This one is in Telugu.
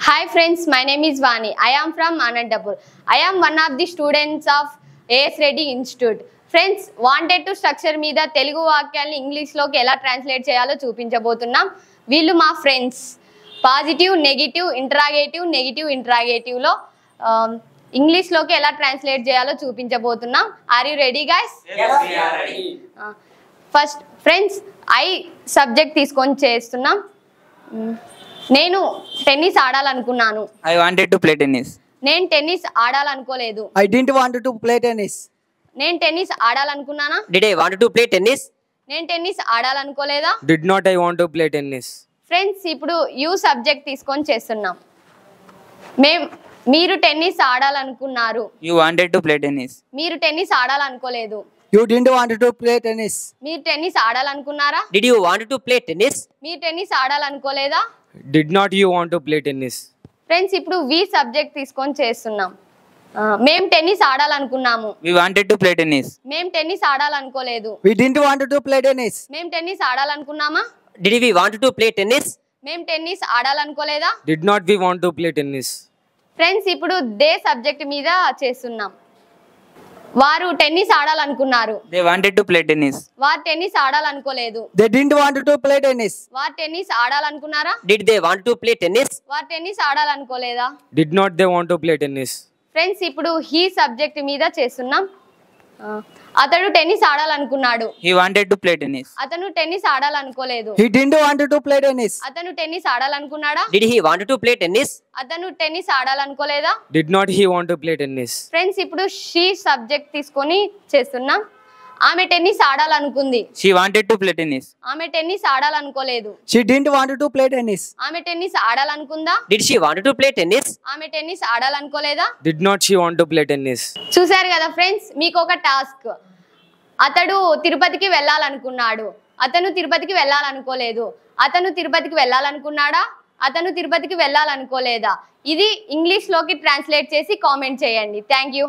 Hi friends, my name is Vani. I am from Anantapur. I am one of the students of AS Reddy Institute. Friends, wanted to structure మీద తెలుగు వాక్యాలను ఇంగ్లీష్ లోకి ఎలా ట్రాన్స్లేట్ చేయాలో చూపించబోతున్నాం. వీళ్ళు మా ఫ్రెండ్స్. పాజిటివ్, నెగిటివ్ లో ఇంగ్లీష్ లోకి ఎలా ట్రాన్స్లేట్ చేయాలో చూపించబోతున్నాం. Are you ready guys? Yes, we are ready. First friends, I subject తీసుకొని చేస్తున్నాం. నేను టెన్నిస్ ఆడాలనుకున్నాను. I wanted to play tennis. నేను టెన్నిస్ ఆడాలనుకోలేదు. I didn't want to play tennis. నేను టెన్నిస్ ఆడాలనుకున్నానా? Did I want to play tennis? నేను టెన్నిస్ ఆడాలనుకోలేదా? Did not I want to play tennis? Friends, ఇప్పుడు యూ సబ్జెక్ట్ తీసుకొని చేస్తున్నాం. మీరు టెన్నిస్ ఆడాలనుకున్నారు. You wanted to play tennis. మీరు టెన్నిస్ ఆడాలనుకోలేదు. You didn't want to play tennis. మీరు టెన్నిస్ ఆడాలనుకున్నారా? Did you want to play tennis? మీరు టెన్నిస్ ఆడాలనుకోలేదా? Did not you want to play tennis? Friends, ఇప్పుడు వి సబ్జెక్ట్ తీసుకొని చేస్తున్నాం. మేము టెన్నిస్ ఆడాలనుకున్నాము. We wanted to play tennis. మేము టెన్నిస్ ఆడాలనుకోలేదు. We didn't want to play tennis. మేము టెన్నిస్ ఆడాలనుకున్నామా? Did we want to play tennis? మేము టెన్నిస్ ఆడాలనుకోలేదా? Did not we want to play tennis? Friends, ఇప్పుడు దే సబ్జెక్ట్ మీద చేస్తున్నాం. వారు టెన్నిస్ ఆడాలనుకున్నారు. They wanted to play tennis. వారు టెన్నిస్ ఆడాలనుకోలేదు. They didn't want to play tennis. వారు టెన్నిస్ ఆడాలనుకున్నారా? Did they want to play tennis? వారు టెన్నిస్ ఆడాలనుకోలేదా? Did not they want to play tennis? Friends, ఇప్పుడు హీ సబ్జెక్ట్ మీద చేస్తున్నాం. అతడు టెన్నిస్ ఆడాలనుకున్నాడు. He wanted to play tennis. అతను టెన్నిస్ ఆడాలనుకోలేదు. He didn't want to play tennis. అతను టెన్నిస్ ఆడాలనుకున్నాడా? Did he want to play tennis? అతను టెన్నిస్ ఆడాలనుకోలేదా? Did not he want to play tennis? Friends, ఇప్పుడు షీ సబ్జెక్ట్ తీసుకొని చేస్తున్నాం. ఆమె టెన్నిస్ ఆడాలనుకుంది. She wanted to play tennis. ఆమె టెన్నిస్ ఆడాలనుకోలేదు. She didn't want to play tennis. ఆమె టెన్నిస్ ఆడాలనుకుందా? Did she want to play tennis? ఆమె టెన్నిస్ ఆడాలనుకోలేదా? Did not she want to play tennis? చూశారు కదా ఫ్రెండ్స్, మీకు ఒక టాస్క్. అతడు తిరుపతికి వెళ్ళాలనుకున్నాడు. అతను తిరుపతికి వెళ్ళాలనుకోలేదు. అతను తిరుపతికి వెళ్ళాలనుకున్నాడా? అతను తిరుపతికి వెళ్ళాలనుకోలేదా? ఇది ఇంగ్లీష్లోకి ట్రాన్స్లేట్ చేసి కామెంట్ చేయండి. Thank you.